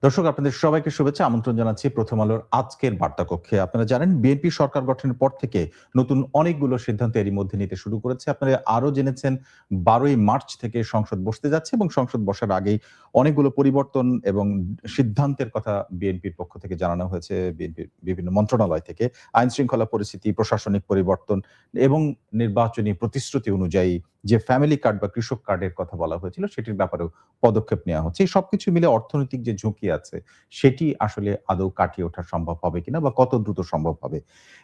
দর্শক, আপনাদের সবাইকে শুভেচ্ছা, আমন্ত্রণ জানাচ্ছি প্রথম আলোর আজকের বার্তা কক্ষে। আপনারা জানেন বিএনপি সরকার গঠনের পর থেকে নতুন অনেকগুলো সিদ্ধান্ত এরই মধ্যে নিতে শুরু করেছে। আপনারা আরো জেনেছেন ১২ই মার্চ থেকে সংসদ বসতে যাচ্ছে এবং সংসদ বসার আগেই অনেকগুলো পরিবর্তন এবং সিদ্ধান্তের কথা বিএনপির পক্ষ থেকে জানানো হয়েছে, বিএনপির বিভিন্ন মন্ত্রণালয় থেকে। আইন শৃঙ্খলা পরিস্থিতি, প্রশাসনিক পরিবর্তন এবং নির্বাচনী প্রতিশ্রুতি অনুযায়ী যে ফ্যামিলি কার্ড বা কৃষক কার্ডের কথা বলা হয়েছিল সেটির ব্যাপারেও পদক্ষেপ নেওয়া হচ্ছে। এই সবকিছু মিলে অর্থনৈতিক যে ঝুঁকি আছে সেটি আসলে আদৌ কাটিয়ে ওঠা সম্ভব হবে কিনা বা কত দ্রুত সম্ভব হবে।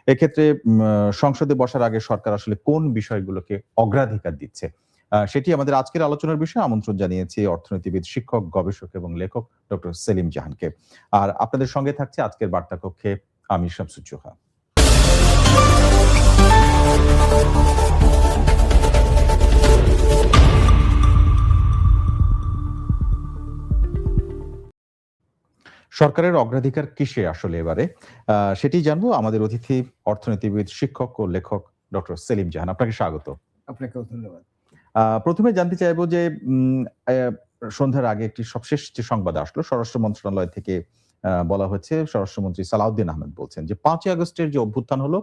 এক্ষেত্রে সংসদে বসার আগে সরকার আসলে কোন বিষয়গুলোকে অগ্রাধিকার দিচ্ছে? সেটি আমাদের আজকের আলোচনার বিষয়ে আমন্ত্রণ জানিয়েছি অর্থনীতিবিদ, শিক্ষক, গবেষক এবং লেখক ডক্টর সেলিম জাহানকে। আর আপনাদের সঙ্গে থাকছে আজকের বার্তা কক্ষে আমি শামসুজ্জোহা। সরকারের অগ্রাধিকার কিসে আসলে এবারে? সেটি জানবো আমাদের অতিথি অর্থনীতিবিদ, শিক্ষক ও লেখক ডক্টর সেলিম জাহান। আপনাকে স্বাগত। আপনাকেও ধন্যবাদ। প্রথমে জানতে চাইবো যে উম অ্যা সন্ধ্যার আগে একটি সবশেষ যে সংবাদ আসলো স্বরাষ্ট্র মন্ত্রণালয় থেকে বলা হয়েছে, স্বরাষ্ট্রমন্ত্রী সালাউদ্দিন আহমেদ বলছেন যে ৫ই আগস্টের যে অভ্যুত্থান হলো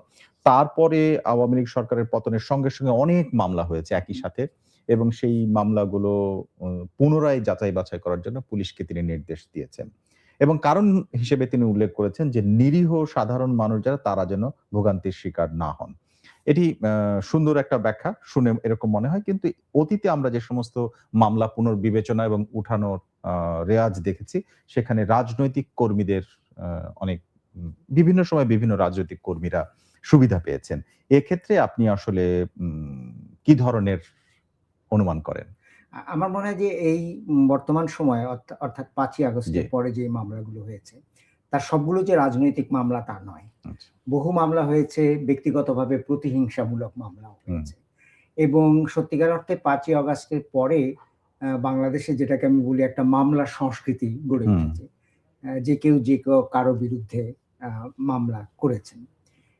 তারপরে আওয়ামী লীগ সরকারের পতনের সঙ্গে, সঙ্গে অনেক মামলা হয়েছে একই সাথে এবং সেই মামলাগুলো পুনরায় যাচাই বাছাই করার জন্য পুলিশকে তিনি নির্দেশ দিয়েছেন। এবং কারণ হিসেবে তিনি উল্লেখ করেছেন যে নিরীহ সাধারণ মানুষ যারা তারা যেন ভোগান্তির শিকার না হন। এটি সুন্দর একটা ব্যাখ্যা শুনে এরকম মনে হয়। কিন্তু অতীতে আমরা যে সমস্ত মামলা পুনর্বিবেচনা এবং উঠানোর রেওয়াজ দেখেছি, সেখানে রাজনৈতিক কর্মীদের আ অনেক বিভিন্ন সময় বিভিন্ন রাজনৈতিক কর্মীরা সুবিধা পেয়েছেন। এক্ষেত্রে আপনি আসলে কি ধরনের অনুমান করেন? আমার মনে হয় যে এই বর্তমান সময়ে অর্থাৎ ৫ই আগস্টের জি। পরে যে মামলাগুলো হয়েছে, তার সবগুলো যে রাজনৈতিক মামলা তা নয়। আচ্ছা। বহু মামলা হয়েছে ব্যক্তিগতভাবে প্রতিহিংসামূলক মামলাও হুম, হয়েছে। এবং সত্যিকার অর্থে ৫ই আগস্টের পরে বাংলাদেশে যেটাকে আমি বলি একটা মামলার সংস্কৃতি গড়ে হুম, উঠেছে। যে কেউ কারো বিরুদ্ধে আ মামলা করেছেন।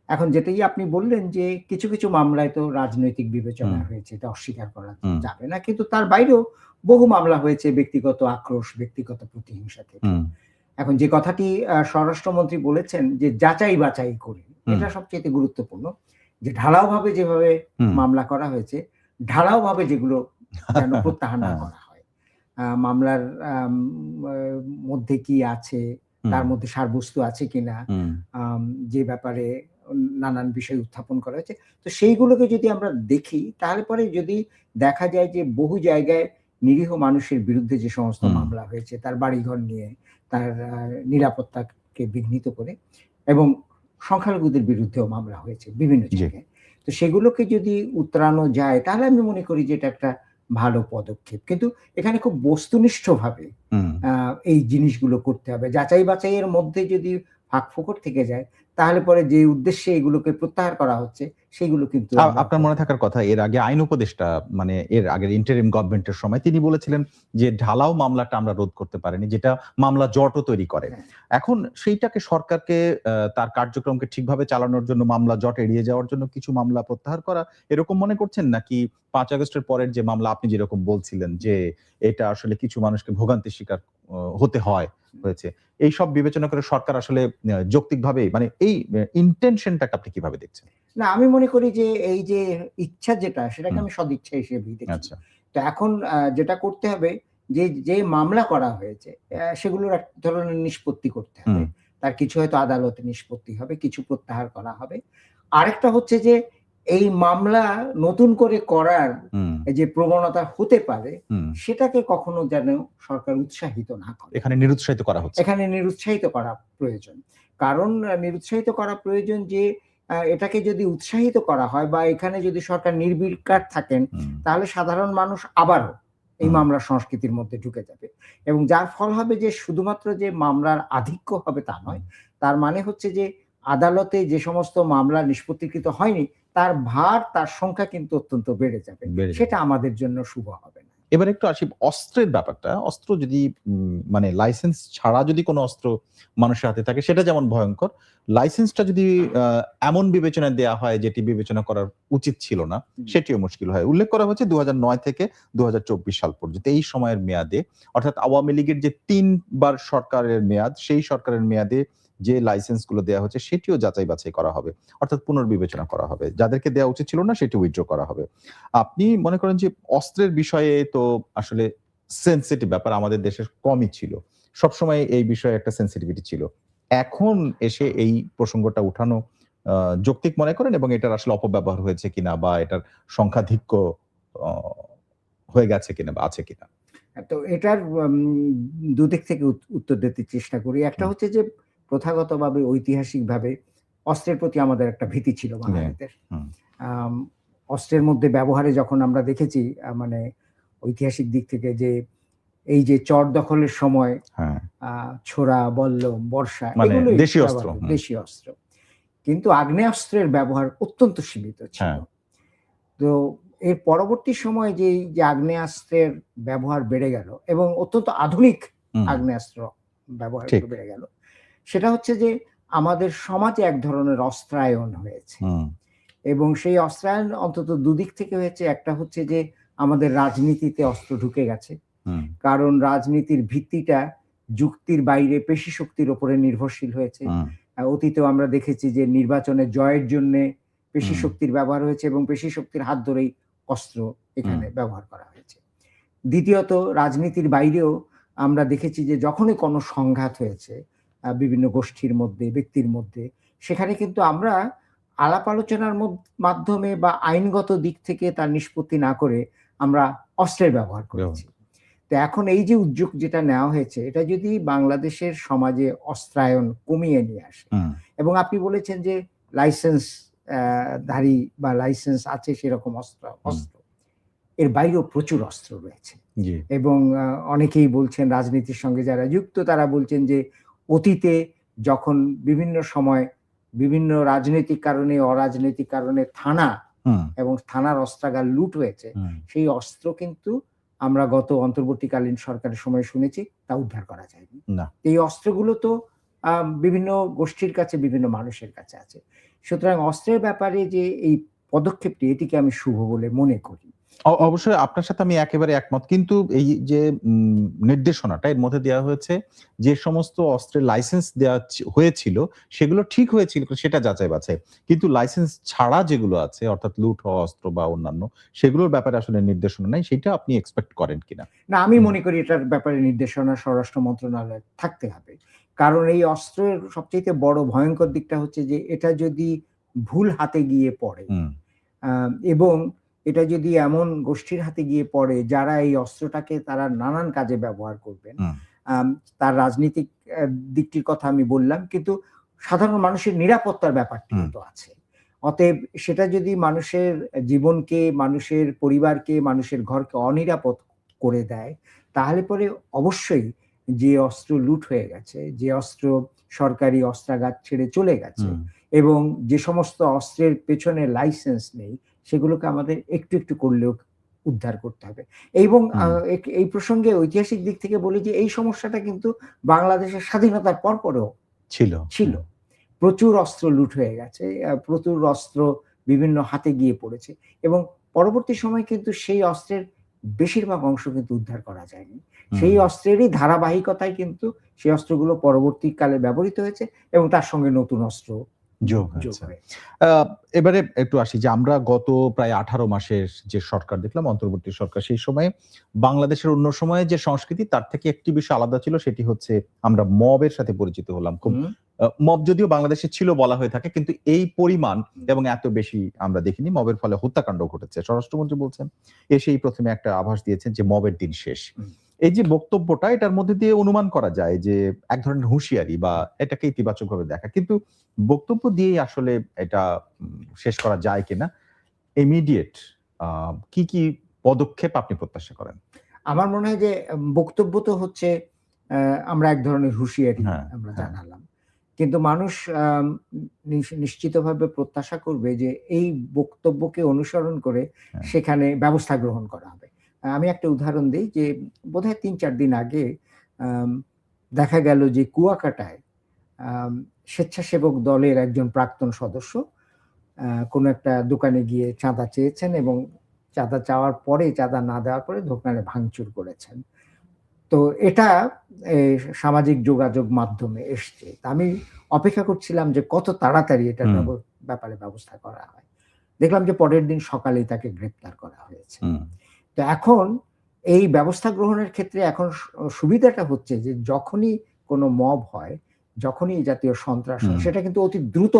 এখন যেটাই আপনি বললেন যে কিছু, কিছু মামলায় তো রাজনৈতিক বিবেচনা হুম, হয়েছে। এটা অস্বীকার করা হুম, যাবে না। কিন্তু তার বাইরেও বহু মামলা হয়েছে ব্যক্তিগত আক্রোশ, ব্যক্তিগত প্রতিহিংসা থেকে। হুম, এখন যে কথাটি স্বরাষ্ট্রমন্ত্রী বলেছেন যে যাচাই-বাছাই করে, হুম, এটা সবচাইতে গুরুত্বপূর্ণ। যে ঢালাওভাবে যেভাবে হুম। মামলা করা হয়েছে, ঢালাওভাবে যেগুলো যেন প্রত্যাহার না হ্যাঁ, করা হয়। মামলার আম আ মধ্যে কি আছে, হুম, তার মধ্যে সারবস্তু আছে কিনা, হুম, আম যে ব্যাপারে নানান বিষয় উত্থাপন করা হয়েছে। তো সেইগুলোকে যদি আমরা দেখি, তাহলে পরে যদি দেখা যায় যে বহু জায়গায় নিরীহ মানুষের বিরুদ্ধে যে সমস্ত হুম, মামলা হয়েছে, তার বাড়িঘর নিয়ে, তার নিরাপত্তাকে বিঘ্নিত করে এবং সংখ্যালঘুদের বিরুদ্ধেও মামলা হয়েছে বিভিন্ন জি, জায়গায়। তো সেগুলোকে যদি উতরানো যায়, তাহলে আমি মনে করি যে এটা একটা ভালো পদক্ষেপ। কিন্তু এখানে খুব বস্তুনিষ্ঠভাবে হুম। আ এই জিনিসগুলো করতে হবে। যাচাই-বাছাইয়ের মধ্যে যদি ফাঁকফোকর থেকে যায়, তাহলে পরে যে উদ্দেশ্যে এগুলোকে প্রত্যাহার করা হচ্ছে, সেগুলো কিন্তু আমরা আপনার মনে করতে থাকার কথা এর আগে আইন উপদেষ্টা মানে এর আগের ইন্টারিম গভর্নমেন্টের সময় তিনি বলেছিলেন যে ঢালাও মামলাটা আমরা রোধ করতে পারিনি, যেটা মামলা জটও তৈরি করে। হ্যাঁ। এখন সেইটাকে সরকারকে তার কার্যক্রমকে ঠিকভাবে চালানোর জন্য মামলা জট এড়িয়ে যাওয়ার জন্য কিছু মামলা প্রত্যাহার করা এরকম মনে করছেন? নাকি ৫ আগস্টের পরের যে মামলা আপনি যেরকম বলছিলেন যে এটা আসলে কিছু মানুষকে ভোগান্তির শিকার হতে হয়েছে। এইসব বিবেচনা করে সরকার আসলে যৌক্তিকভাবে মানে এই ইনটেনশনটাকে আপনি কিভাবে দেখছেন? না, আমি মনে করি যে এই যে ইচ্ছা যেটা, সেটাকে হুম, আমি সদিচ্ছা হিসেবেই দেখি। আচ্ছা। তো এখন যেটা করতে হবে যে মামলা করা হয়েছে, সেগুলোর এক ধরনের নিষ্পত্তি করতে হবে। হুম, তার কিছু হয়তো আদালতে নিষ্পত্তি হবে, কিছু প্রত্যাহার করা হবে। আরেকটা হচ্ছে যে এই মামলা নতুন করে করার হুম, যে প্রবণতা হতে পারে, হুম। সেটাকে কখনো যেন সরকার উৎসাহিত না করে। এখানে নিরুৎসাহিত করা হচ্ছে। এখানে নিরুৎসাহিত করা প্রয়োজন। কারণ নিরুৎসাহিত করা প্রয়োজন যে এটাকে যদি উৎসাহিত করা হয় বা এখানে যদি সরকার নির্বিকার থাকেন, হুম, তাহলে সাধারণ মানুষ আবারও এই হুম, মামলার সংস্কৃতির মধ্যে ঢুকে যাবে। এবং যার ফল হবে যে শুধুমাত্র যে মামলার আধিক্য হবে তা হুম, নয়। তার মানে হচ্ছে যে আদালতে যে সমস্ত মামলা নিষ্পত্তিকৃত হয়নি, তার ভার, তার সংখ্যা কিন্তু অত্যন্ত বেড়ে যাবে। বেড়ে যাবে। সেটা আমাদের জন্য শুভ হবে না। এবার একটু আসি অস্ত্রের ব্যাপারটা। অস্ত্র যদি মানে লাইসেন্স ছাড়া যদি কোনো অস্ত্র মানুষের হাতে থাকে সেটা যেমন ভয়ংকর। লাইসেন্সটা যদি আ এমন বিবেচনায় দেয়া হয় যেটি বিবেচনা করার উচিত ছিল না, সেটিও মুশকিল হয়। উল্লেখ করা হয়েছে ২০০৯ থেকে ২০২৪ সাল পর্যন্ত এই সময়ের মেয়াদে অর্থাৎ আওয়ামী লীগের যে ৩ বার সরকারের মেয়াদ, সেই সরকারের মেয়াদে যে লাইসেন্স গুলো দেয়া হচ্ছে সেটিও যাচাই-বাছাই করা হবে। অর্থাৎ পুনর্বিবেচনা করা হবে। যাদেরকে দেয়া উচিত ছিল না সেটি উইথড্র করা হবে। আপনি মনে করেন যে অস্ত্রের বিষয়ে তো আসলে সেনসিটিভ ব্যাপার আমাদের দেশে কমই ছিল। সবসময় এই বিষয়ে একটা সেনসিটিভিটি ছিল। এখন এসে এই প্রসঙ্গটা উঠানো আ যৌক্তিক মনে করেন এবং এটার আসলে অপব্যবহার হয়েছে কিনা বা এটার সংখ্যাধিক্য অ হয়ে গেছে কিনা বা আছে কিনা? তো এটার দুদিক থেকে উত্তর দিতে চেষ্টা করি। একটা হুম, হচ্ছে যে প্রথাগতভাবে ঐতিহাসিকভাবে অস্ত্রের প্রতি আমাদের একটা ভীতি ছিল হ্যাঁ, বাঙালিদের। হুম, আম অস্ত্রের মধ্যে ব্যবহারে যখন আমরা দেখেছি মানে ঐতিহাসিক দিক থেকে যে এই যে চর দখলের সময় হ্যাঁ, আ ছোরা, বল্লম, বর্শা মানে এগুলোই দেশীয় অস্ত্র। ব্যবহার হতো, হুম, দেশীয় অস্ত্র। কিন্তু আগ্নেয়াস্ত্রের ব্যবহার অত্যন্ত সীমিত ছিল। হ্যাঁ, তো এর পরবর্তী সময়ে যে এই যে আগ্নেয়াস্ত্রের ব্যবহার বেড়ে গেল এবং অত্যন্ত আধুনিক হুম, আগ্নেয়াস্ত্র ব্যবহারগুলো ঠিক। বেড়ে গেল। সেটা হচ্ছে যে আমাদের সমাজে এক ধরনের অস্ত্রায়ন হয়েছে হুম, এবং সেই অস্ত্রায়ন অন্তত দুদিক থেকে হয়েছে। একটা হচ্ছে যে আমাদের রাজনীতিতে অস্ত্র ঢুকে গেছে। হুম, কারণ রাজনীতির ভিত্তিটা যুক্তির বাইরে পেশি শক্তির উপরে নির্ভরশীল হয়েছে। হুম, অতীতেও আমরা দেখেছি যে নির্বাচনে জয়ের জন্যে পেশি হুম, শক্তির ব্যবহার হয়েছে এবং পেশি শক্তির হাত ধরেই অস্ত্র হুম, এখানে ব্যবহার করা হয়েছে। দ্বিতীয়ত রাজনীতির বাইরেও আমরা দেখেছি যে যখনই কোনো সংঘাত হয়েছে বিভিন্ন গোষ্ঠীর মধ্যে, ব্যক্তির মধ্যে, সেখানে কিন্তু আমরা আলাপ আলোচনার মাধ্যমে বা আইনগত দিক থেকে তার নিষ্পত্তি না করে আমরা অস্ত্রের ব্যবহার ব্যবহার করেছি। তো এখন এই যে উদ্যোগ যেটা নেওয়া হয়েছে, এটা যদি বাংলাদেশের সমাজে অস্ত্রায়ন কমিয়ে নিয়ে আসে হুম, এবং আপনি বলেছেন যে লাইসেন্স আ ধারী বা লাইসেন্স আছে সেরকম হুম, অস্ত্র। এর বাইরেও প্রচুর অস্ত্র রয়েছে জি, এবং অনেকেই বলছেন রাজনীতির সঙ্গে যারা যুক্ত তারা বলছেন যে অতীতে যখন বিভিন্ন সময় বিভিন্ন রাজনৈতিক কারণে, অরাজনৈতিক কারণে থানা হুম, এবং থানার অস্ত্রাগার লুট হয়েছে, হুম, সেই অস্ত্র কিন্তু আমরা গত অন্তর্বর্তীকালীন সরকারের সময় শুনেছি তা উদ্ধার করা যায়নি। না। এই অস্ত্রগুলো তো বিভিন্ন গোষ্ঠীর কাছে, বিভিন্ন মানুষের কাছে আছে। সুতরাং অস্ত্রের ব্যাপারে যে এই পদক্ষেপটি এটিকে আমি শুভ বলে মনে করি। অবশ্যই আপনার সাথে আমি একেবারে একমত। কিন্তু এই যে নির্দেশনাটা এর মধ্যে দেয়া হয়েছে যে সমস্ত অস্ত্রের লাইসেন্স দেয়া হয়েছিল সেগুলো ঠিক হয়েছিল সেটা যাচাই-বাছাই। কিন্তু লাইসেন্স ছাড়া যেগুলো আছে অর্থাৎ লুট হওয়া অস্ত্র বা অন্যান্য সেগুলোর ব্যাপারে আসলে নির্দেশনা নাই। সেটা আপনি এক্সপেক্ট করেন কিনা? না, আমি হুম, মনে করি এটার ব্যাপারে নির্দেশনা স্বরাষ্ট্র মন্ত্রণালয়ের থাকতে হবে। কারণ এই অস্ত্রের সবচাইতে বড় ভয়ংকর দিকটা হচ্ছে যে এটা যদি ভুল হাতে গিয়ে পড়ে হুম, আ এবং এটা যদি এমন গোষ্ঠীর হাতে গিয়ে পড়ে যারা এই অস্ত্রটাকে তারা নানান কাজে ব্যবহার করবেন। হুম, আম তার রাজনীতিক দিকটির কথা আমি বললাম। কিন্তু সাধারণ মানুষের নিরাপত্তার ব্যাপারটিও হুম, তো আছে। অতএব সেটা যদি মানুষের জীবনকে, মানুষের পরিবারকে, মানুষের ঘরকে অনিরাপদ করে দেয়, তাহলে পরে অবশ্যই যে অস্ত্র লুট হয়ে গেছে, যে অস্ত্র সরকারি অস্ত্রাগার ছেড়ে চলে গেছে হুম, এবং যে সমস্ত অস্ত্রের পেছনে লাইসেন্স নেই, সেগুলোকে আমাদের একটু, একটু করলেও উদ্ধার করতে হবে। এবং হুম, এই প্রসঙ্গে ঐতিহাসিক দিক থেকে বলি যে এই সমস্যাটা কিন্তু বাংলাদেশের স্বাধীনতার পরপরও ছিল। ছিল। হুম, প্রচুর অস্ত্র লুট হয়ে গেছে। প্রচুর অস্ত্র বিভিন্ন হাতে গিয়ে পড়েছে এবং পরবর্তী সময়ে কিন্তু সেই অস্ত্রের বেশিরভাগ অংশ কিন্তু উদ্ধার করা যায়নি। হুম। সেই অস্ত্রেরই ধারাবাহিকতায় কিন্তু সেই অস্ত্রগুলো পরবর্তীকালে ব্যবহৃত হয়েছে এবং তার সঙ্গে নতুন অস্ত্র যোগ যোগ হয়েছে। হয়েছে। আ এবারে একটু আসি যে আমরা গত প্রায় ১৮ মাসের যে সরকার দেখলাম অন্তর্বর্তী সরকার সেই সময়ে বাংলাদেশের অন্য সময়ে যে সংস্কৃতি তার থেকে একটি বিষয় আলাদা ছিল সেটি হচ্ছে আমরা মবের সাথে পরিচিত হলাম। খুব হুম, মব যদিও বাংলাদেশে ছিল বলা হয়ে থাকে কিন্তু এই পরিমাণ এবং এত বেশি আমরা দেখিনি। মবের ফলে হত্যাকাণ্ড ঘটেছে। স্বরাষ্ট্রমন্ত্রী বলছেন এসেই ১ম এ একটা আভাস দিয়েছেন যে মবের দিন শেষ। হুম, এই যে বক্তব্যটা এটার মধ্যে দিয়ে অনুমান করা যায় যে এক ধরনের হুঁশিয়ারি বা এটাকে ইতিবাচকভাবে দেখা। কিন্তু বক্তব্য দিয়েই আসলে এটা শেষ করা যায় কিনা? ইমিডিয়েট আ কি পদক্ষেপ আপনি প্রত্যাশা করেন? আমার মনে হয় যে বক্তব্য তো হচ্ছে আমরা এক ধরনের হুঁশিয়ারি হ্যাঁ, আমরা হ্যাঁ, জানালাম। কিন্তু মানুষ আম নিশ্চিতভাবে প্রত্যাশা করবে যে এই বক্তব্যকে অনুসরণ করে হ্যাঁ। সেখানে ব্যবস্থা গ্রহণ করা হবে। আমি একটা উদাহরণ দিই যে বোধহয় ৩-৪ দিন আগে আম দেখা গেল যে কুয়াকাটায় আম স্বেচ্ছাসেবক দলের একজন প্রাক্তন সদস্য কোনো একটা দোকানে গিয়ে চাঁদা চেয়েছেন এবং চাঁদা চাওয়ার পরে, চাঁদা না দেওয়ার পরে দোকানে ভাঙচুর করেছেন। তো এটা এ সামাজিক যোগাযোগ মাধ্যমে এসছে। তা আমি অপেক্ষা করছিলাম যে কত তাড়াতাড়ি এটার হুম, ব্যাপারে ব্যবস্থা করা হয়। দেখলাম যে পরের দিন সকালেই তাকে গ্রেপ্তার করা হয়েছে। হুম, তো এখন এই ব্যবস্থা গ্রহণের ক্ষেত্রে এখন সুবিধাটা হচ্ছে যে যখনই কোনো মব হয়, যখনই এই জাতীয় সন্ত্রাস হয়, হুম, সেটা কিন্তু অতি দ্রুত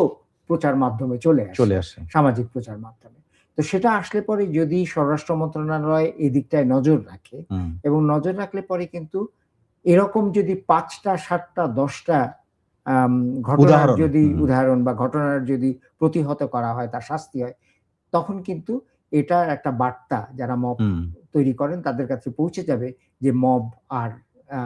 প্রচার মাধ্যমে চলে চলে আসে, আসে। সামাজিক প্রচার মাধ্যমে। তো সেটা আসলে পরে যদি স্বরাষ্ট্র মন্ত্রণালয় এই দিকটায় নজর রাখে হুম, এবং নজর রাখলে পরে কিন্তু এরকম যদি ৫ টা, ৭ টা, ১০ টা ঘটনার উদাহরণ। যদি হুম, উদাহরণ বা ঘটনার যদি প্রতিহত করা হয়, তার শাস্তি হয়, তখন কিন্তু এটার একটা বার্তা যারা মব হুম। তৈরি করেন তাদের কাছে পৌঁছে যাবে যে মব আর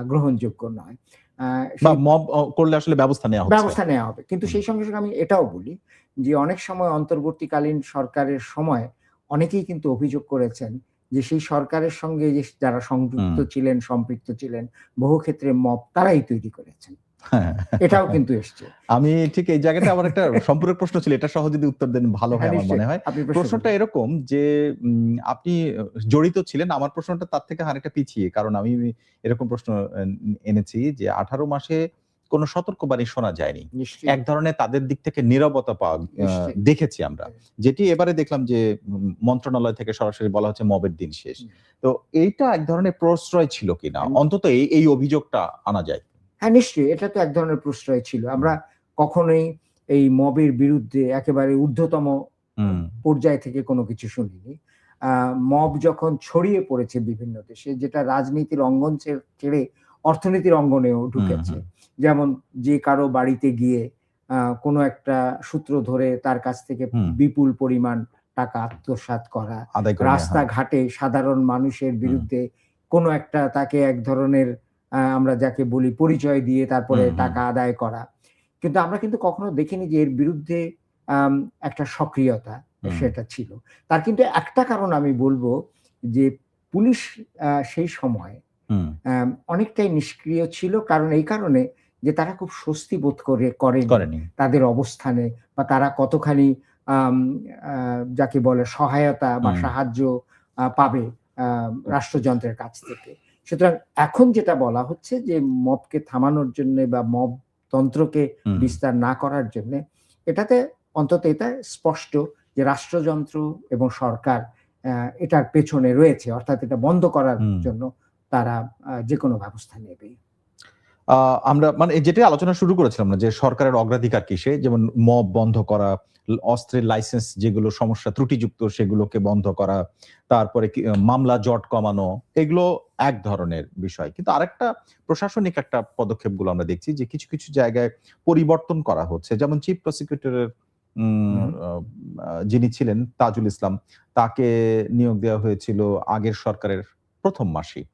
গ্রহণযোগ্য নয়। আ বা সেই মব করলে আসলে ব্যবস্থা নেওয়া হচ্ছে। ব্যবস্থা নেওয়া হবে। কিন্তু হুম, সেই সঙ্গে, সঙ্গে আমি এটাও বলি যে অনেক সময় অন্তর্বর্তীকালীন সরকারের সময় অনেকেই কিন্তু অভিযোগ করেছেন যে সেই সরকারের সঙ্গে যে যারা সংযুক্ত হুম। ছিলেন, সম্পৃক্ত ছিলেন, বহু ক্ষেত্রে মব তারাই তৈরি করেছেন। হ্যাঁ। এটাও কিন্তু এসছে। আমি ঠিক এই জায়গাটায় আমার একটা সম্পূরক প্রশ্ন ছিল। এটা সহ যদি উত্তর দেন ভালো হয় হ্যাঁ, আমার নিশ্চয়ই। মনে হয়। আপনি প্রশ্ন প্রশ্নটা করুন। এরকম যে আপনি জড়িত ছিলেন। আমার প্রশ্নটা তার থেকে আরেকটা পিছিয়ে। কারণ আমি এরকম প্রশ্ন এনেছি যে ১৮ মাসে কোন সতর্কবাণী শোনা যায়নি। নিশ্চয়ই, এক ধরনের তাদের দিক থেকে নীরবতা পাওয়া নিশ্চয়ই। দেখেছি আমরা। যেটি এবারে দেখলাম যে মন্ত্রণালয় থেকে সরাসরি বলা হচ্ছে মবের দিন শেষ। হুম। তো এইটা এক ধরনের প্রশ্রয় ছিল কিনা? অন্তত এই অভিযোগটা আনা যায়। হ্যাঁ, নিশ্চয়ই। এটা তো এক ধরনের প্রশ্রয় ছিল। হুম, আমরা কখনোই এই মবের বিরুদ্ধে একেবারে ঊর্ধ্বতম হুম, পর্যায় থেকে কোনো কিছু শুনিনি। আ মব যখন ছড়িয়ে পড়েছে বিভিন্ন দেশে, যেটা রাজনীতির অঙ্গন ছেড়ে অর্থনীতির অঙ্গনেও হুম, ঢুকেছে। হুম, যেমন যে কারো বাড়িতে গিয়ে কোনো একটা সূত্র ধরে তার কাছ থেকে হুম। বিপুল পরিমাণ টাকা আত্মসাৎ করা, আদায় করে নেয়া, হ্যাঁ। রাস্তাঘাটে সাধারণ মানুষের হুম, বিরুদ্ধে কোনো একটা তাকে এক ধরনের আমরা যাকে বলি পরিচয় দিয়ে তারপরে হুম, হুম, টাকা আদায় করা। কিন্তু আমরা কিন্তু কখনো দেখিনি যে এর বিরুদ্ধে আম একটা সক্রিয়তা হুম, সেটা ছিল। তার কিন্তু একটা কারণ আমি বলব যে পুলিশ সেই সময় হুম। অনেকটাই নিষ্ক্রিয় ছিল। কারণ এই কারণে যে তারা খুব স্বস্তি বোধ করেনি করেনি। তাদের অবস্থানে বা তারা কতখানি আম আ যাকে বলে সহায়তা বা হুম, সাহায্য পাবে আ রাষ্ট্রযন্ত্রের কাছ থেকে। সুতরাং এখন যেটা বলা হচ্ছে যে মবকে থামানোর জন্যে বা মব তন্ত্রকে হুম, বিস্তার না করার জন্যে এটাতে অন্তত এটা স্পষ্ট যে রাষ্ট্রযন্ত্র এবং সরকার এটার পেছনে রয়েছে। অর্থাৎ এটা বন্ধ করার হুম। জন্য তারা যেকোনো ব্যবস্থা নেবে। আ আমরা মানে যেটাই আলোচনা শুরু করেছিলাম না যে সরকারের অগ্রাধিকার কিসে? যেমন মব বন্ধ করা, অস্ত্রের লাইসেন্স যেগুলো সমস্যা ত্রুটিযুক্ত সেগুলোকে বন্ধ করা, তারপরে কি মামলা জট কমানো, এগুলো এক ধরনের বিষয়। কিন্তু আরেকটা প্রশাসনিক একটা পদক্ষেপগুলো আমরা দেখছি যে কিছু, কিছু জায়গায় পরিবর্তন করা হচ্ছে। যেমন চিফ প্রসিকিউটরের হু, উম হু। আ আ যিনি ছিলেন তাজুল ইসলাম, তাকে নিয়োগ দেওয়া হয়েছিল আগের সরকারের ১ম মাসেই।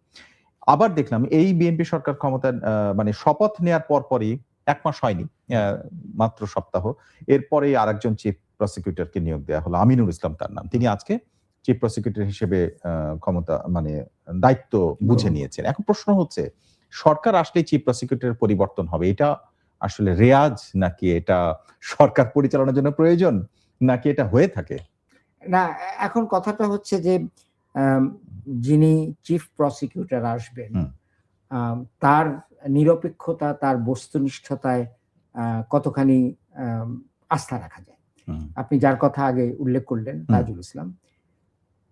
আবার দেখলাম এই বিএনপি সরকার ক্ষমতায় মানে শপথ নেয়ার পরপরই ১ মাস হয়নি। অ্যা মাত্র সপ্তাহ। এরপরেই আরেকজন চিফ প্রসিকিউটরকে নিয়োগ দেয়া হলো। আমিনুর ইসলাম তার নাম। তিনি আজকে চিফ প্রসিকিউটর হিসেবে ক্ষমতা মানে দায়িত্ব বুঝে গ্রহণ নিয়েছেন। এখন প্রশ্ন হচ্ছে সরকার আসলেই চিফ প্রসিকিউটরের পরিবর্তন হবে। এটা আসলে রেয়াজ নাকি এটা সরকার পরিচালনার জন্য প্রয়োজন? নাকি এটা হয়ে থাকে? না, এখন কথাটা হচ্ছে যে আম যিনি চিফ প্রসিকিউটর আসবেন, হুম, তার নিরপেক্ষতা, তার বস্তুনিষ্ঠতায় আ কতখানি আম আস্থা রাখা যায়। হুম, আপনি যার কথা আগে উল্লেখ করলেন, হুম, তাজুল ইসলাম,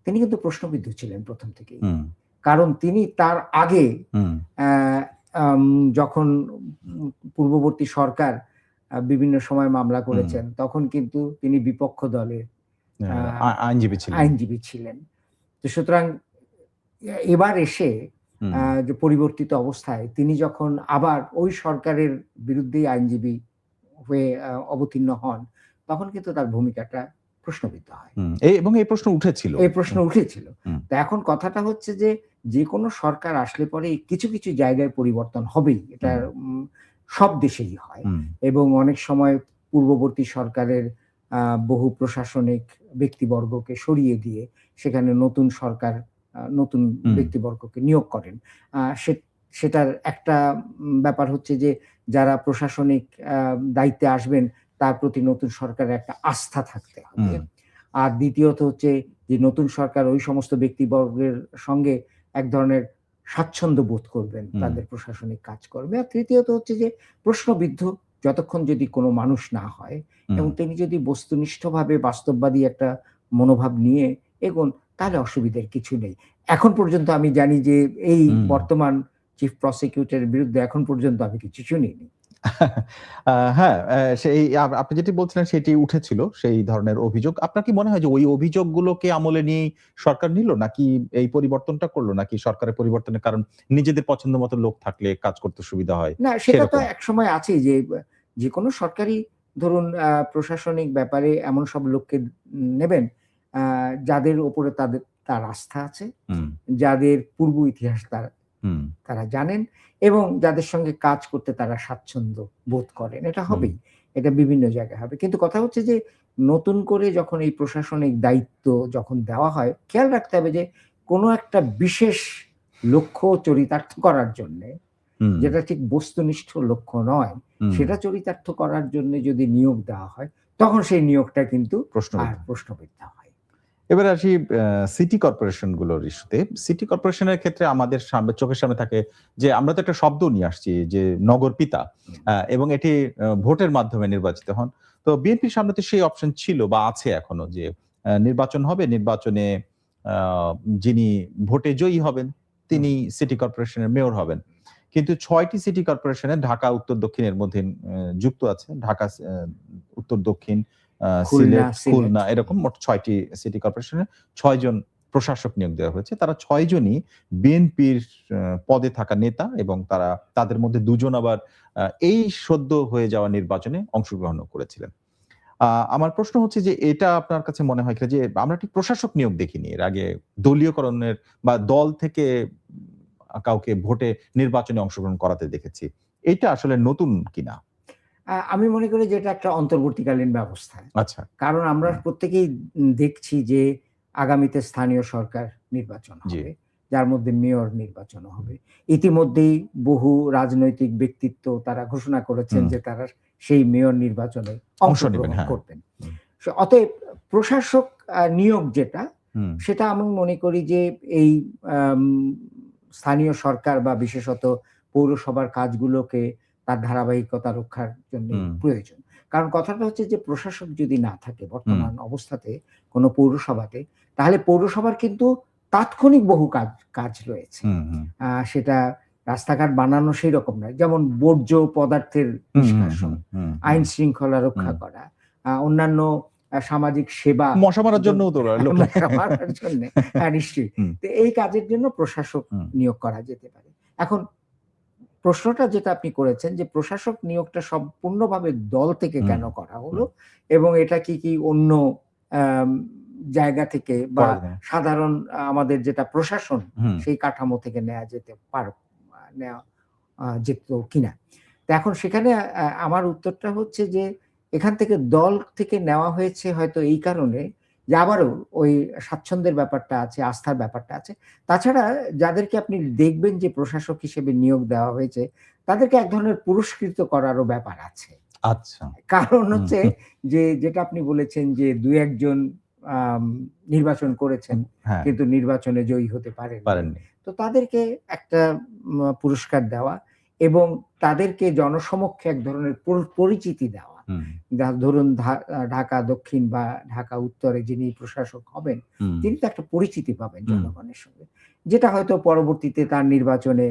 তিনি কিন্তু প্রশ্নবিদ্ধ ছিলেন ১ম থেকেই। হুম, কারণ তিনি তার আগে হুম, অ্যা আম যখন পূর্ববর্তী সরকার বিভিন্ন সময় মামলা হুম। করেছেন, তখন কিন্তু তিনি বিপক্ষ দলের আ আইনজীবী ছিলেন। আইনজীবী ছিলেন। তো সুতরাং এবার এসে হুম, যে পরিবর্তিত অবস্থায় তিনি যখন আবার ওই সরকারের বিরুদ্ধেই আইনজীবী হয়ে অবতীর্ণ হন, তখন কিন্তু তার ভূমিকাটা প্রশ্নবিদ্ধ হয়। হুম। এবং এই প্রশ্ন উঠেছিল। এই প্রশ্ন হুম, উঠেছিল। হুম, তো এখন কথাটা হচ্ছে যে, যেকোনো সরকার আসলে পরে কিছু, কিছু জায়গায় পরিবর্তন হবেই। এটা হুম, সব দেশেই হয়। হুম, এবং অনেক সময় পূর্ববর্তী সরকারের বহু প্রশাসনিক ব্যক্তিবর্গকে সরিয়ে দিয়ে সেখানে নতুন সরকার নতুন ব্যক্তিবর্গকে নিয়োগ করেন। সেটার একটা ব্যাপার হচ্ছে যে যারা প্রশাসনিক দায়িত্বে আসবেন তার প্রতি নতুন সরকারের একটা আস্থা থাকতে হবে। আর দ্বিতীয়ত হচ্ছে যে নতুন সরকার ওই সমস্ত ব্যক্তিবর্গের সঙ্গে এক ধরনের স্বাচ্ছন্দ্য বোধ করবেন তাদের প্রশাসনিক কাজকর্মে। আর তৃতীয়ত হচ্ছে যে প্রশ্নবিদ্ধ যতক্ষণ যদি কোনো মানুষ না হয় এবং তিনি যদি বস্তুনিষ্ঠভাবে বাস্তববাদী একটা মনোভাব নিয়ে এগোন, তাহলে অসুবিধার কিছু নেই। এখন পর্যন্ত আমি জানি যে এই বর্তমান চিফ প্রসিকিউটরের বিরুদ্ধে এখন পর্যন্ত আমি কিছু শুনিনি। হ্যাঁ, সেই আপনি যেটি বলছিলেন সেটি উঠেছিল সেই ধরনের অভিযোগ। আপনার কি মনে হয় যে ওই অভিযোগগুলোকে আমলে নিয়েই সরকার নিল? নাকি এই পরিবর্তনটা করল? নাকি সরকারের পরিবর্তনের কারণ নিজেদের পছন্দ মতো লোক থাকলে কাজ করতে সুবিধা হয়? না, সেটা তো সেরকম? একসময় আছেই যে যেকোনো সরকারি ধরুন প্রশাসনিক ব্যাপারে এমন সব লোককে নেবেন আ যাদের উপরে তার আস্থা আছে, যাদের পূর্ব ইতিহাস তারা জানেন এবং যাদের সঙ্গে কাজ করতে তারা স্বাচ্ছন্দ্য বোধ করেন। এটা হবেই। এটা বিভিন্ন জায়গায় হবে। কিন্তু কথা হচ্ছে যে নতুন করে যখন এই প্রশাসনিক দায়িত্ব যখন দেওয়া হয়, খেয়াল রাখতে হবে যে কোনো একটা বিশেষ লক্ষ্য চরিতার্থ করার জন্যে, যেটা ঠিক বস্তুনিষ্ঠ লক্ষ্য নয়, সেটা চরিতার্থ করার জন্য যদি নিয়োগ দেওয়া হয়, তখন সেই নিয়োগটা কিন্তু প্রশ্নবিদ্ধ হয়। এবারে আসি সিটি কর্পোরেশন গুলোর ইস্যুতে। সিটি কর্পোরেশনের ক্ষেত্রে আমাদের চোখের সামনে থাকে যে আমরা তো একটা শব্দ নিয়ে আসছি যে নগর পিতা এবং এটি ভোটের মাধ্যমে নির্বাচিত হন। তো বিএনপির সামনে তো সেই অপশন ছিল বা আছে এখনো যে নির্বাচন হবে, নির্বাচনে আ যিনি ভোটে জয়ী হবেন তিনি সিটি কর্পোরেশনের মেয়র হবেন। কিন্তু ৬ টি সিটি কর্পোরেশনে ঢাকা উত্তর দক্ষিণের মধ্যে যুক্ত আছে। ঢাকা উত্তর দক্ষিণ সিলেট, খুলনা এরকম মোট ৬ টি সিটি কর্পোরেশনে ৬ জন প্রশাসক নিয়োগ দেওয়া হয়েছে। তারা ৬ জনই বিএনপির পদে থাকা নেতা এবং তাদের মধ্যে ২ জন আবার এই সদ্য হয়ে যাওয়া নির্বাচনে অংশগ্রহণ করেছিলেন। আমার প্রশ্ন হচ্ছে যে এটা আপনার কাছে মনে হয় কিনা যে আমরা ঠিক প্রশাসক নিয়োগ দেখিনি এর আগে দলীয়করণের বা দল থেকে কাউকে ভোটে নির্বাচনে অংশগ্রহণ করাতে দেখেছি। এটা আসলে নতুন কিনা? আমি মনে করি যে এটা একটা অন্তর্বর্তীকালীন ব্যবস্থা। আচ্ছা। কারণ আমরা প্রত্যেকেই দেখছি যে আগামীতে স্থানীয় সরকার নির্বাচন হবে। যার মধ্যে মেয়র নির্বাচনও হবে। ইতিমধ্যেই বহু রাজনৈতিক ব্যক্তিত্ব তারা ঘোষণা করেছেন যে তারা সেই মেয়র নির্বাচনে অংশগ্রহণ করবেন। অতএব প্রশাসক নিয়োগ যেটা, সেটা আমি মনে করি যে এই স্থানীয় সরকার বা বিশেষত পৌরসভার কাজগুলোকে তার ধারাবাহিকতা রক্ষার জন্য প্রয়োজন। কারণ কথাটা হচ্ছে যে প্রশাসক যদি না থাকে বর্তমান অবস্থাতে কোনো পৌরসভাতে, তাহলে পৌরসভার কিন্তু তাৎক্ষণিক বহু কাজ রয়েছে। সেটা রাস্তাঘাট বানানো সেই রকম নয়। যেমন বর্জ্য পদার্থের নিষ্কাশন, আইন শৃঙ্খলা রক্ষা করা, অন্যান্য সামাজিক সেবা, মশা মারার জন্যও তো মশা মারার জন্য, হ্যাঁ নিশ্চয়ই। তো এই কাজের জন্য প্রশাসক নিয়োগ করা যেতে পারে। এখন প্রশ্নটা যেটা আপনি করেছেন যে প্রশাসক নিয়োগটা সম্পূর্ণভাবে দল থেকে কেন করা হলো এবং এটা কি অন্য জায়গা থেকে বা সাধারণ আমাদের যেটা প্রশাসন সেই কাঠামো থেকে নেওয়া যেত কিনা। তো এখন সেখানে আমার উত্তরটা হচ্ছে যে এখান থেকে দল থেকে নেওয়া হয়েছে হয়তো এই কারণে যে আবারও ওই স্বাচ্ছন্দ্যের ব্যাপারটা আছে, আস্থার ব্যাপারটা আছে। তাছাড়া যাদেরকে আপনি দেখবেন যে প্রশাসক হিসেবে নিয়োগ দেওয়া হয়েছে, তাদেরকে এক ধরনের পুরস্কৃত করারও ব্যাপার আছে। আচ্ছা। কারণ হচ্ছে যে যেটা আপনি বলেছেন যে ২-১ জন নির্বাচন করেছেন কিন্তু নির্বাচনে জয়ী হতে পারেননি। তো তাদেরকে একটা পুরস্কার দেওয়া এবং তাদেরকে জনসমক্ষে এক ধরনের পরিচিতি দেওয়া। ধরুন ঢাকা দক্ষিণ বা ঢাকা উত্তরে যিনি প্রশাসক হবেন তিনি তো একটা পরিচিতি পাবেন জনগণের সঙ্গে, যেটা হয়তো পরবর্তীতে তার নির্বাচনে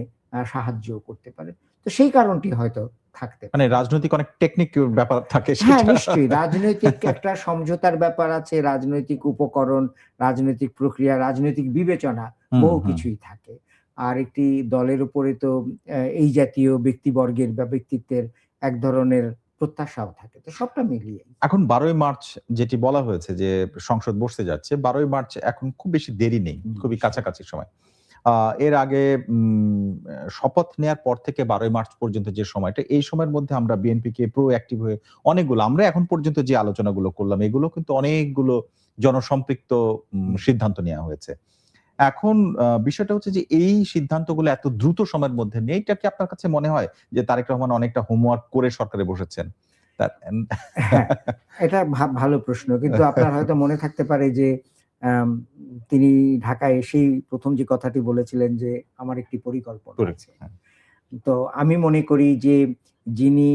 সাহায্য করতে পারে। তো সেই কারণটি হয়তো থাকতে পারে। মানে রাজনৈতিক অনেক টেকনিক ব্যাপার থাকে। হ্যাঁ নিশ্চয়ই, রাজনৈতিক একটা সমঝোতার ব্যাপার আছে, রাজনৈতিক উপকরণ, রাজনৈতিক প্রক্রিয়া, রাজনৈতিক বিবেচনা বহু কিছুই থাকে। আর একটি দলের উপরে তো এই জাতীয় ব্যক্তিবর্গের বা ব্যক্তিত্বের এক ধরনের প্রত্যাশাও থাকে। তো সবটা মিলিয়ে এখন ১২ই মার্চ যেটি বলা হয়েছে যে সংসদ বসতে যাচ্ছে, ১২ই মার্চ এখন খুব বেশি দেরি নেই, খুবই কাছাকাছি সময়। এর আগে শপথ নেয়ার পর থেকে ১২ই মার্চ পর্যন্ত যে সময়টা, এই সময়ের মধ্যে আমরা বিএনপিকে প্রোঅ্যাক্টিভ হয়ে অনেকগুলো আমরা এখন পর্যন্ত যে আলোচনাগুলো করলাম এগুলো কিন্তু অনেকগুলো জনসম্পৃক্ত সিদ্ধান্ত নেওয়া হয়েছে। এখন বিষয়টা হচ্ছে যে এই সিদ্ধান্তগুলো এত দ্রুত সময়ের মধ্যে নেই, এটা কি আপনার কাছে মনে হয় যে তারেক রহমান অনেকটা হোমওয়ার্ক করে সরকারে বসেছেন? হ্যাঁ, এটা ভালো প্রশ্ন। কিন্তু আপনার হয়তো মনে থাকতে পারে যে আম তিনি ঢাকায় এসেই ১ম যে কথাটি বলেছিলেন যে, "আমার একটি পরিকল্পনা আছে।" হ্যাঁ। তো আমি মনে করি যে যিনি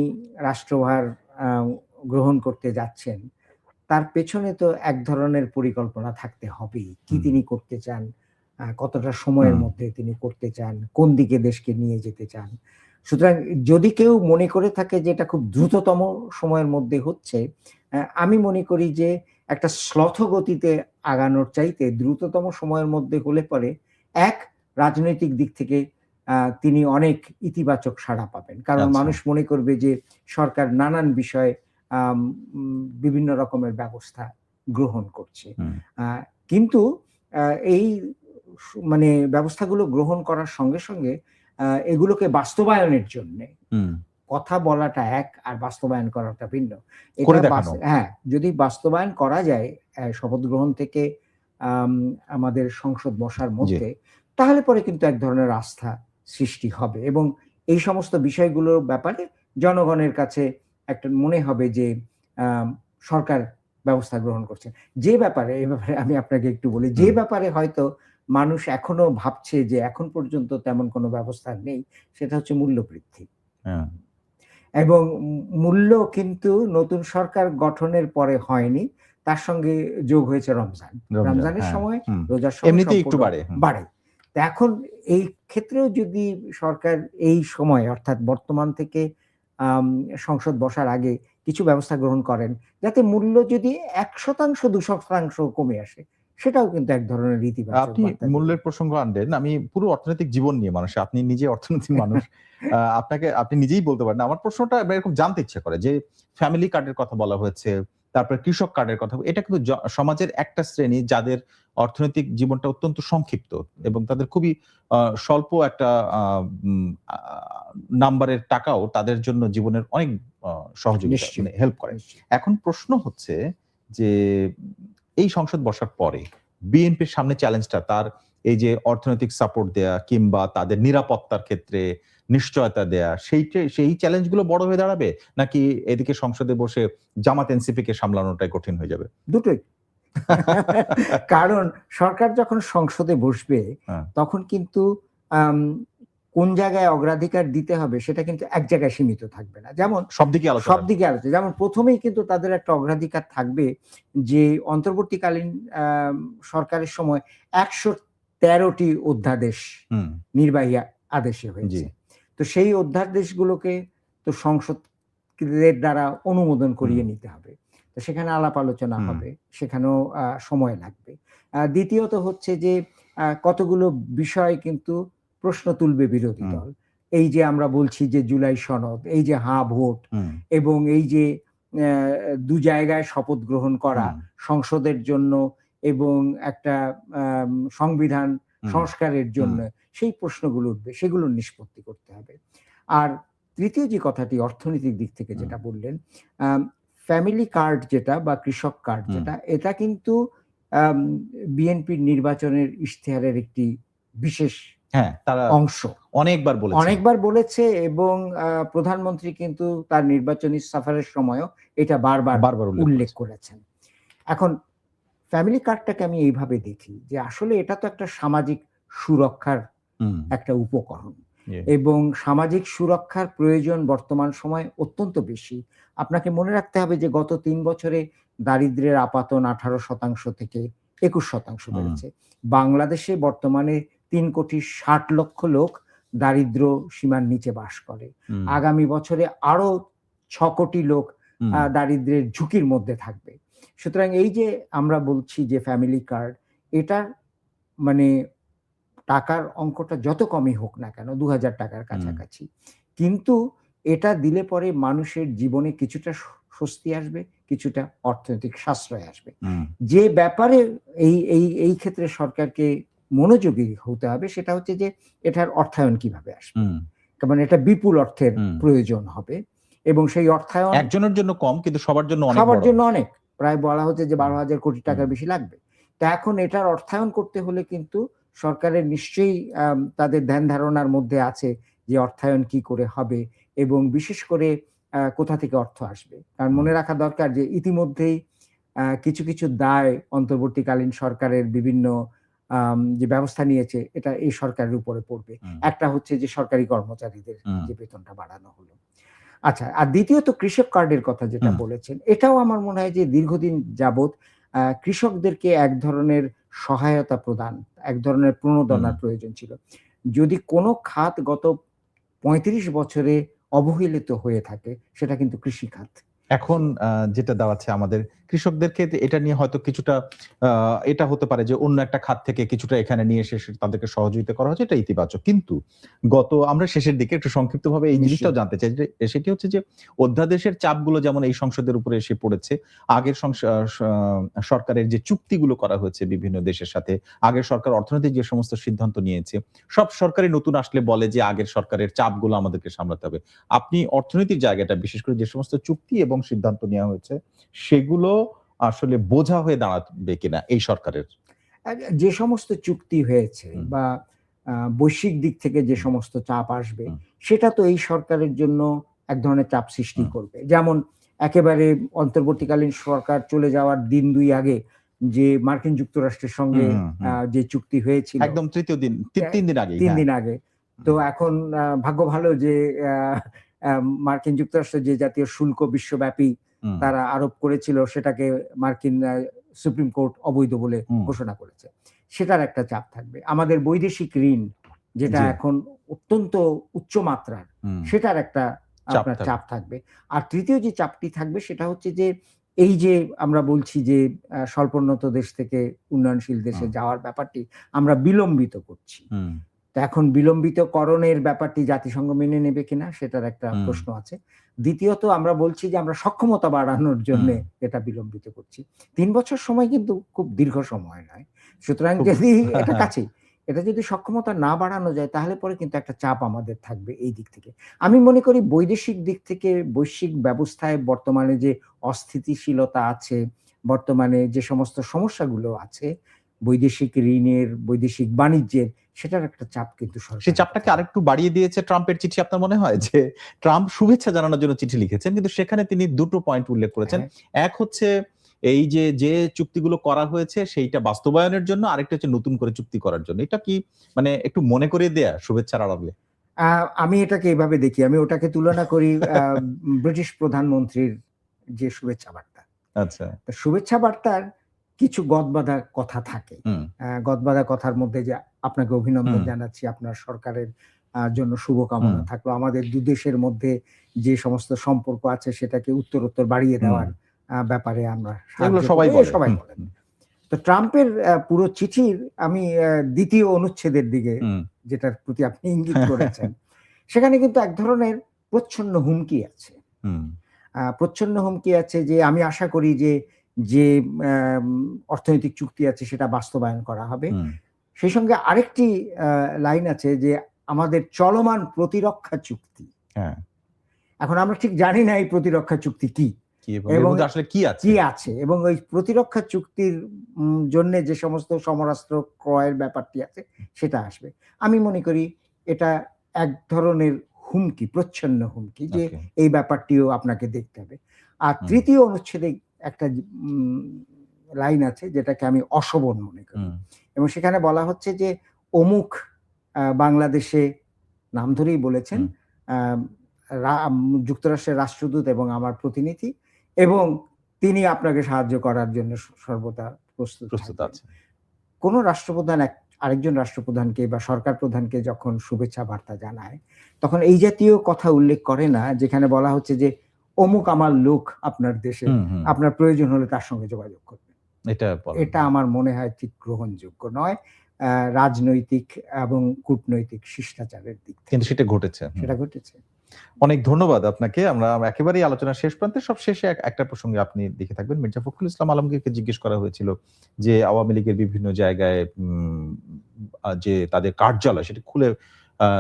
রাষ্ট্রভার আ গ্রহণ করতে যাচ্ছেন, তার পেছনে তো এক ধরনের পরিকল্পনা থাকতে হবেই। কি হুম, তিনি করতে চান, কতটা সময়ের হুম, মধ্যে তিনি করতে চান, কোন দিকে দেশকে নিয়ে যেতে চান। সুতরাং যদি কেউ মনে করে থাকে যে এটা খুব দ্রুততম সময়ের মধ্যে হচ্ছে, আমি মনে করি যে একটা শ্লথ গতিতে আগানোর চাইতে দ্রুততম সময়ের মধ্যে হলে পরে এক রাজনৈতিক দিক থেকে তিনি অনেক ইতিবাচক সাড়া পাবেন। কারণ আচ্ছা। মানুষ মনে করবে যে সরকার নানান বিষয়ে বিভিন্ন রকমের ব্যবস্থা গ্রহণ করছে। হুম, আ কিন্তু আ এই মানে ব্যবস্থাগুলো গ্রহণ করার সঙ্গে, সঙ্গে এগুলোকে বাস্তবায়নের জন্যে হুম। কথা বলাটা এক আর বাস্তবায়ন করাটা ভিন্ন। এটা করে দেখানো। হ্যাঁ, যদি বাস্তবায়ন করা যায় শপথ গ্রহণ থেকে আম আমাদের সংসদ বসার জি। মধ্যে, তাহলে পরে কিন্তু এক ধরনের আস্থা সৃষ্টি হবে এবং এই সমস্ত বিষয়গুলোর ব্যাপারে জনগণের কাছে একটা মনে হবে যে আম সরকার ব্যবস্থা গ্রহণ করছে। যে ব্যাপারে এ ব্যাপারে আমি আপনাকে একটু বলি, যে হুম, ব্যাপারে হয়তো মানুষ এখনো ভাবছে যে এখন পর্যন্ত তেমন কোনো ব্যবস্থা নেই, সেটা হচ্ছে মূল্যবৃদ্ধি। হ্যাঁ। এবং মূল্য কিন্তু নতুন সরকার গঠনের পরে হয়নি। তার সঙ্গে যোগ হয়েছে রমজান। রমজান, রমজানের হ্যাঁ। সময়, হুম। রোজার সময় এমনিতেই একটু সম্পূর্ণ বাড়ে। হুম, বাড়ে। তো এখন এই ক্ষেত্রেও যদি সরকার এই সময় অর্থাৎ বর্তমান থেকে আম সংসদ বসার আগে কিছু ব্যবস্থা গ্রহণ করেন, যাতে মূল্য যদি ১% ২% কমে আসে, সেটাও কিন্তু এক ধরনের ইতিবাচক আপনি বার্তা দেবে। মূল্যের প্রসঙ্গ আনলেন। আমি পুরো অর্থনৈতিক জীবন নিয়ে মানুষ। আপনি নিজে অর্থনীতির মানুষ। আপনি নিজেই বলতে পারেন। আমার প্রশ্নটা এরকম জানতে ইচ্ছে করে যে ফ্যামিলি কার্ডের কথা বলা হয়েছে। তারপরে কৃষক কার্ডের কথা। এটা কিন্তু সমাজের একটা শ্রেণী যাদের অর্থনৈতিক জীবনটা অত্যন্ত সংক্ষিপ্ত এবং তাদের খুবই স্বল্প একটা আ উম আ নাম্বারের টাকাও তাদের জন্য জীবনের অনেক আ সহযোগিতা মানে নিশ্চয়ই, হেল্প করে। নিশ্চয়ই। এখন প্রশ্ন হচ্ছে যে এই সংসদ বসার পরে বিএনপির সামনে চ্যালেঞ্জটা তার এই যে অর্থনৈতিক সাপোর্ট দেয়া কিংবা তাদের নিরাপত্তার ক্ষেত্রে নিশ্চয়তা দেয়া সেই চ্যালেঞ্জগুলো বড় হয়ে দাঁড়াবে? নাকি এদিকে সংসদে বসে জামাত এনসিপি কে সামলানোটাই কঠিন হয়ে যাবে? দুটোই। কারণ সরকার যখন সংসদে বসবে, হ্যাঁ, তখন কিন্তু আম কোন জায়গায় অগ্রাধিকার দিতে হবে সেটা কিন্তু এক জায়গায় সীমিত থাকবে না। যেমন সব দিকে আলোচনা সব আসবে। দিকে আলোচনা। যেমন ১ম এই কিন্তু তাদের একটা অগ্রাধিকার থাকবে যে অন্তর্বর্তীকালীন সরকারের সময় ১১৩ টি অধ্যাদেশ হুম, নির্বাহী আদেশে জি, হয়েছে। তো সেই অধ্যাদেশগুলোকে তো সংসদের দ্বারা অনুমোদন হুম, করিয়ে নিতে হবে। তো সেখানে আলাপ আলোচনা হুম, হবে। সেখানেও সময় লাগবে। দ্বিতীয়ত হচ্ছে যে কতগুলো বিষয় কিন্তু প্রশ্ন তুলবে বিরোধী হুম, দল। এই যে আমরা বলছি যে জুলাই সনদ, এই যে হাঁ ভোট হুম, এবং এই যে ২ জায়গায় শপথ গ্রহণ করা হুম, সংসদের জন্য এবং একটা সংবিধান হুম, সংস্কারের হুম, জন্য সেই প্রশ্নগুলো উঠবে, সেগুলোর নিষ্পত্তি করতে হবে। আর তৃতীয় যে কথাটি অর্থনৈতিক দিক থেকে হুম, যেটা বললেন, আম ফ্যামিলি কার্ড যেটা বা কৃষক কার্ড হুম। যেটা, এটা কিন্তু আম বিএনপির নির্বাচনের ইশতেহারের একটি বিশেষ হ্যাঁ, তারা অংশ। অনেকবার বলেছেন। অনেকবার বলেছে এবং প্রধানমন্ত্রী কিন্তু তার নির্বাচনী সফরের সময়ও এটা বারবার বারবার উল্লেখ উল্লেখ করেছেন। করেছেন। এখন ফ্যামিলি কার্ডটাকে আমি এইভাবে দেখি যে আসলে এটা তো একটা সামাজিক সুরক্ষার হুম, একটা উপকরণ জি, এবং সামাজিক সুরক্ষার প্রয়োজন বর্তমান সময়ে অত্যন্ত বেশি। আপনাকে মনে রাখতে হবে যে গত ৩ বছরে দারিদ্র্যের আপাতন ১৮% থেকে ২১% হুম, বেড়েছে। বাংলাদেশে বর্তমানে ৩,৬০,০০,০০০ লোক দারিদ্র্য সীমার নিচে বাস করে। হুম, আগামী বছরে আরো ৬ কোটি লোক হুম, দারিদ্র্যের ঝুঁকির মধ্যে থাকবে। সুতরাং এই যে আমরা বলছি যে ফ্যামিলি কার্ড, এটার মানে টাকার অঙ্কটা যত কমই হোক না কেন, ৳২,০০০ র হুম, কাছাকাছি। কিন্তু এটা দিলে পরে মানুষের জীবনে কিছুটা স্বস্তি আসবে, কিছুটা অর্থনৈতিক সাশ্রয় আসবে। হুম, যে ব্যাপারে এই ক্ষেত্রে সরকারকে মনোযোগী হতে হবে সেটা হচ্ছে যে এটার অর্থায়ন কিভাবে আসবে। হুম, কারণ এটা বিপুল অর্থের হুম। প্রয়োজন হবে এবং সেই অর্থায়ন একজনের জন্য কম কিন্তু সবার জন্য অনেক সবার বড়। জন্য অনেক। প্রায় বলা হচ্ছে যে হুম, ১২,০০০ কোটি হুম, টাকার বেশি লাগবে। তো এখন এটার অর্থায়ন করতে হলে কিন্তু সরকারের নিশ্চয়ই তাদের ধ্যান ধারণার মধ্যে আছে যে অর্থায়ন কি করে হবে এবং বিশেষ করে কোথা থেকে অর্থ আসবে। কারণ মনে রাখা দরকার যে ইতিমধ্যেই কিছু, কিছু দায় অন্তর্বর্তীকালীন সরকারের বিভিন্ন যে ব্যবস্থা নিয়েছে এটা এই সরকারের উপরে পড়বে। একটা হচ্ছে যে সরকারি কর্মচারীদের যে বেতনটা বাড়ানো হলো। আচ্ছা, আর দ্বিতীয়ত কৃষক কার্ডের কথা যেটা বলেছেন, এটাও আমার মনে হয় যে দীর্ঘদিন যাবৎ কৃষকদেরকে এক ধরনের সহায়তা প্রদান, এক ধরনের প্রণোদনার প্রয়োজন ছিল। যদি কোনো খাত গত ৩৫ বছরে অবহেলিত হয়ে থাকে সেটা কিন্তু কৃষি খাত। এখন যেটা দাঁড়াচ্ছে আমাদের কৃষকদেরকে এটা নিয়ে হয়তো কিছুটা এটা হতে পারে যে অন্য একটা খাত থেকে কিছুটা এখানে নিয়ে এসে তাদেরকে সহযোগিতা করা হচ্ছে, এটা ইতিবাচক। কিন্তু আমরা শেষের দিকে একটু সংক্ষিপ্তভাবে এই জিনিসটাও জানতে চাই যে সেটি হচ্ছে যে অধ্যাদেশের চাপগুলো যেমন এই সংসদের উপরে এসে পড়েছে, আগের সরকারের যে চুক্তিগুলো করা হয়েছে বিভিন্ন দেশের সাথে, আগের সরকার অর্থনৈতিক যে সমস্ত সিদ্ধান্ত নিয়েছে, সব সরকারই নতুন আসলে বলে যে আগের সরকারের চাপগুলো আমাদেরকে সামলাতে হবে। আপনি অর্থনৈতিক জায়গাটা বিশেষ করে যে সমস্ত চুক্তি এবং সিদ্ধান্ত নেওয়া হয়েছে সেগুলো আসলে বোঝা হয়ে দাঁড়াবে কিনা এই সরকারের? যে সমস্ত চুক্তি হয়েছে বা বৈশ্বিক দিক থেকে যে সমস্ত চাপ আসবে সেটা তো এই সরকারের জন্য এক ধরনের চাপ সৃষ্টি করবে। যেমন একেবারে অন্তর্বর্তীকালীন সরকার চলে যাওয়ার দিন ২ আগে যে মার্কিন যুক্তরাষ্ট্রের সঙ্গে যে চুক্তি হয়েছিল একদম তৃতীয় দিন ৩ দিন আগে ৩ দিন আগে। তো এখন ভাগ্য ভালো যে মার্কিন যুক্তরাষ্ট্র যে জাতীয় শুল্ক বিশ্বব্যাপী তারা আরোপ করেছিল সেটাকে মার্কিন সুপ্রিম কোর্ট অবৈধ বলে ঘোষণা করেছে। সেটার একটা চাপ থাকবে। আমাদের বৈদেশিক ঋণ যেটা এখন অত্যন্ত উচ্চ মাত্রার, সেটার একটা আপনার চাপ থাকবে। আর তৃতীয় যে চাপটি থাকবে সেটা হচ্ছে যে এই যে আমরা বলছি যে স্বল্পোন্নত দেশ থেকে উন্নয়নশীল দেশে যাওয়ার ব্যাপারটি আমরা বিলম্বিত করছি। তো এখন বিলম্বিতকরণের ব্যাপারটি জাতিসংঘ মেনে নেবে কিনা সেটার একটা প্রশ্ন আছে। দ্বিতীয়ত আমরা বলছি যে আমরা সক্ষমতা বাড়ানোর জন্য এটা বিলম্বিত করছি। ৩ বছর সময় কিন্তু খুব দীর্ঘ সময় নয়। সুতরাং যদি এটা কাছেই, এটা যদি সক্ষমতা না বাড়ানো যায় তাহলে পরে কিন্তু একটা চাপ আমাদের থাকবে এই দিক থেকে। আমি মনে করি বৈদেশিক দিক থেকে বৈশ্বিক ব্যবস্থায় বর্তমানে যে অস্থিতিশীলতা আছে, বর্তমানে যে সমস্ত সমস্যাগুলো আছে, বৈদেশিক ঋণের, বৈদেশিক বাণিজ্যের, সেটার একটা চাপ কিন্তু সেই চাপটাকে আরেকটু বাড়িয়ে দিয়েছে ট্রাম্পের চিঠি। আপনার মনে হয় যে ট্রাম্প শুভেচ্ছা জানানোর জন্য চিঠি লিখেছেন, কিন্তু সেখানে তিনি দুটো পয়েন্ট উল্লেখ করেছেন। এক হচ্ছে এই যে চুক্তিগুলো করা হয়েছে সেইটা বাস্তবায়নের জন্য, আরেকটা হচ্ছে নতুন করে চুক্তি করার জন্য। এটা কি মানে একটু মনে করিয়ে দেয়া শুভেচ্ছার আড়ালে? আমি এটাকে এভাবে দেখি। আমি ওটাকে তুলনা করি ব্রিটিশ প্রধানমন্ত্রীর যে শুভেচ্ছা বার্তা। আচ্ছা। শুভেচ্ছা বার্তার কিছু গদবাঁধা কথা থাকে। গদবাঁধা কথার মধ্যে যে আপনাকে অভিনন্দন জানাচ্ছি, আপনার সরকারের জন্য শুভকামনা থাকলো। আমাদের দুদেশের মধ্যে যে সমস্ত সম্পর্ক আছে সেটাকে উত্তরোত্তর বাড়িয়ে দেওয়ার ব্যাপারে আমরা সবাই বলেন। তো ট্রাম্পের পুরো চিঠির আমি দ্বিতীয় অনুচ্ছেদের দিকে যেটার প্রতি আপনি ইঙ্গিত করেছেন, সেখানে কিন্তু এক ধরনের প্রচ্ছন্ন হুমকি আছে। প্রচ্ছন্ন হুমকি আছে যে আমি আশা করি যে অর্থনৈতিক চুক্তি আছে সেটা বাস্তবায়ন করা হবে। সেই সঙ্গে আরেকটি লাইন আছে যে আমাদের চলমান প্রতিরক্ষা চুক্তি। এখন আমরা ঠিক জানি না এই প্রতিরক্ষা চুক্তি কি এবং আসলে কি আছে এবং ওই প্রতিরক্ষা চুক্তির জন্য যে সমস্ত সমরাস্ত্র ক্রয়ের ব্যাপারটি আছে সেটা আসবে। আমি মনে করি এটা এক ধরনের হুমকি, প্রচ্ছন্ন হুমকি যে এই ব্যাপারটিও আপনাকে দেখতে হবে। আর তৃতীয় অনুচ্ছেদে একটা লাইন আছে যেটাকে আমি অশোভন মনে করি এবং সেখানে বলা হচ্ছে যে অমুক বাংলাদেশে, নাম ধরেই বলেছেন, যুক্তরাষ্ট্রের রাষ্ট্রদূত এবং আমার প্রতিনিধি, এবং তিনি আপনাকে সাহায্য করার জন্য সর্বদা প্রস্তুত আছেন। কোন রাষ্ট্রপ্রধান আরেকজন রাষ্ট্রপ্রধানকে বা সরকার প্রধানকে যখন শুভেচ্ছা বার্তা জানায় তখন এই জাতীয় কথা উল্লেখ করে না, যেখানে বলা হচ্ছে যে অমুক আমার লোক আপনার দেশে, আপনার প্রয়োজন হলে তার সঙ্গে যোগাযোগ করবেন। এটা আমার মনে হয় ঠিক গ্রহণযোগ্য নয় রাজনৈতিক এবং কূটনৈতিক শিষ্টাচারের দিক থেকে। কিন্তু সেটা ঘটেছে। অনেক ধন্যবাদ আপনাকে। আমরা একেবারেই আলোচনা শেষ প্রান্তে, সব শেষে একটা প্রসঙ্গে আপনি দেখে থাকবেন। মির্জা ফখরুল ইসলাম আলমগীরকে জিজ্ঞেস করা হয়েছিল যে আওয়ামী লীগের বিভিন্ন জায়গায় যে তাদের কার্যালয় সেটা খুলে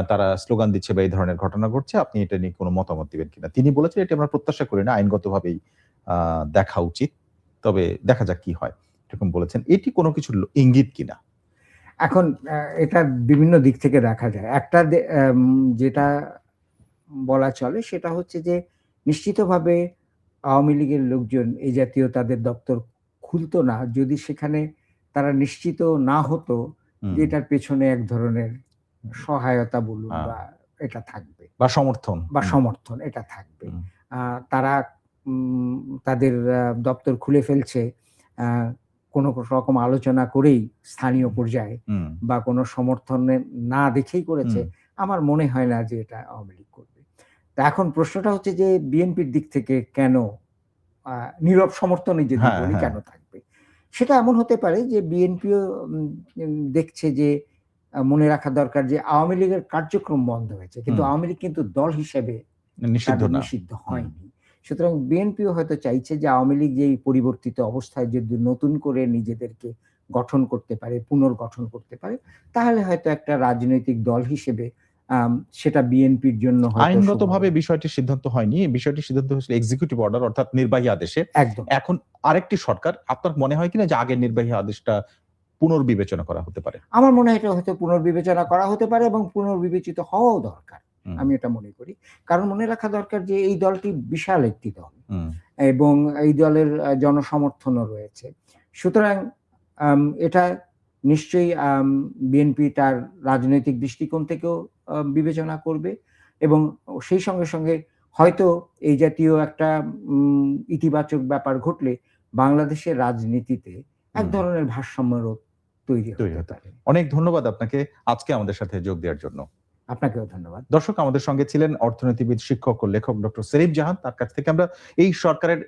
তারা স্লোগান দিচ্ছে বা এই ধরনের ঘটনা ঘটছে, আপনি এটা নিয়ে কোনো মতামত দিবেন কিনা। তিনি বলেছেন এটি আমরা প্রত্যাশা করি না, আইনগতভাবেই দেখা উচিত, তবে দেখা যাক কি হয়, এরকম বলেছেন। এটি কোনো কিছু ইঙ্গিত কিনা? এখন এটা বিভিন্ন দিক থেকে দেখা যায়। একটা যেটা বলা চলে সেটা হচ্ছে যে নিশ্চিতভাবে আওয়ামী লীগের লোকজন এই জাতীয় তাদের দপ্তর খুলতো না যদি সেখানে তারা নিশ্চিত না হতো যে হুম, এটার পেছনে এক ধরনের সহায়তা বলুন হ্যাঁ, বা এটা থাকবে বা সমর্থন। বা সমর্থন এটা থাকবে। হুম, তারা তাদের দপ্তর খুলে ফেলছে আ কোনো রকম আলোচনা করেই স্থানীয় হুম, পর্যায়ে হুম, বা কোনো সমর্থনে না দেখেই করেছে। হুম, আমার মনে হয় না যে এটা আওয়ামী লীগ করবে। তা এখন প্রশ্নটা হচ্ছে যে বিএনপির দিক থেকে কেন আ নীরব সমর্থনই যদি হ্যাঁ, বলি হ্যাঁ, কেন থাকবে? সেটা এমন হতে পারে যে বিএনপিও উম উম দেখছে যে মনে রাখা দরকার যে আওয়ামী লীগের কার্যক্রম বন্ধ হয়েছে। কিন্তু হুম, আওয়ামী লীগ কিন্তু দল হিসেবে নিষিদ্ধ তাদের না। নিষিদ্ধ হুম, হয়নি। সুতরাং বিএনপিও হয়তো চাইছে যে আওয়ামী লীগ যেই পরিবর্তিত অবস্থায় যদি নতুন করে নিজেদেরকে গঠন করতে পারে, পুনর্গঠন করতে পারে, তাহলে হয়তো একটা রাজনৈতিক দল হিসেবে আম সেটা বিএনপির জন্য হয়তো শুভ আইনগতভাবে হবে। বিষয়টির সিদ্ধান্ত হয়নি। এই বিষয়টির সিদ্ধান্ত হয়েছিল এক্সিকিউটিভ অর্ডার অর্থাৎ নির্বাহী আদেশে। একদম। এখন আরেকটি সরকার আপনার মনে হয় কিনা যে আগের নির্বাহী আদেশটা পুনর্বিবেচনা করা হতে পারে? আমার মনে হয় এটা হয়তো পুনর্বিবেচনা করা হতে পারে এবং পুনর্বিবেচিত হওয়াও দরকার। হুম, আমি এটা মনে করি। কারণ মনে রাখা দরকার যে এই দলটি বিশাল একটি দল হুম, এবং এই দলের জনসমর্থনও রয়েছে। সুতরাং এটা নিশ্চয়ই বিএনপি তার রাজনৈতিক দৃষ্টিকোণ থেকেও বিবেচনা করবে এবং সেই সঙ্গে, সঙ্গে হয়তো এই জাতীয় একটা ইতিবাচক ব্যাপার ঘটলে বাংলাদেশের রাজনীতিতে এক হুম, ধরনের ভারসাম্যরও তৈরি তৈরি হতে হতে পারে। পারে। অনেক ধন্যবাদ আপনাকে আজকে আমাদের সাথে যোগ দেওয়ার জন্য। আপনাকেও ধন্যবাদ। দর্শক আমাদের সঙ্গে ছিলেন অর্থনীতিবিদ, শিক্ষক ও লেখক ডক্টর সেলিম জাহান। তার কাছ থেকে আমরা এই সরকারের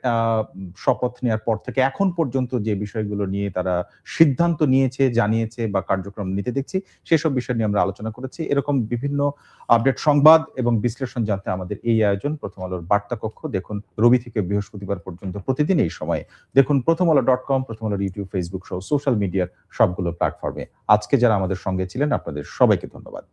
শপথ নেয়ার পর থেকে এখন পর্যন্ত যে বিষয়গুলো নিয়ে তারা সিদ্ধান্ত নিয়েছে, জানিয়েছে বা কার্যক্রম নিতে দেখছি, সেসব বিষয় নিয়ে আমরা আলোচনা করেছি। এরকম বিভিন্ন আপডেট সংবাদ এবং বিশ্লেষণ জানতে আমাদের এই আয়োজন প্রথম আলোর বার্তা কক্ষ দেখুন রবি থেকে বৃহস্পতিবার পর্যন্ত প্রতিদিন এই সময়ে। দেখুন প্রথমআলো.com, প্রথম আলোর ইউটিউব, ফেসবুক সহ সোশ্যাল মিডিয়ার সবগুলো প্ল্যাটফর্মে। আজকে যারা আমাদের সঙ্গে ছিলেন আপনাদের সবাইকে ধন্যবাদ।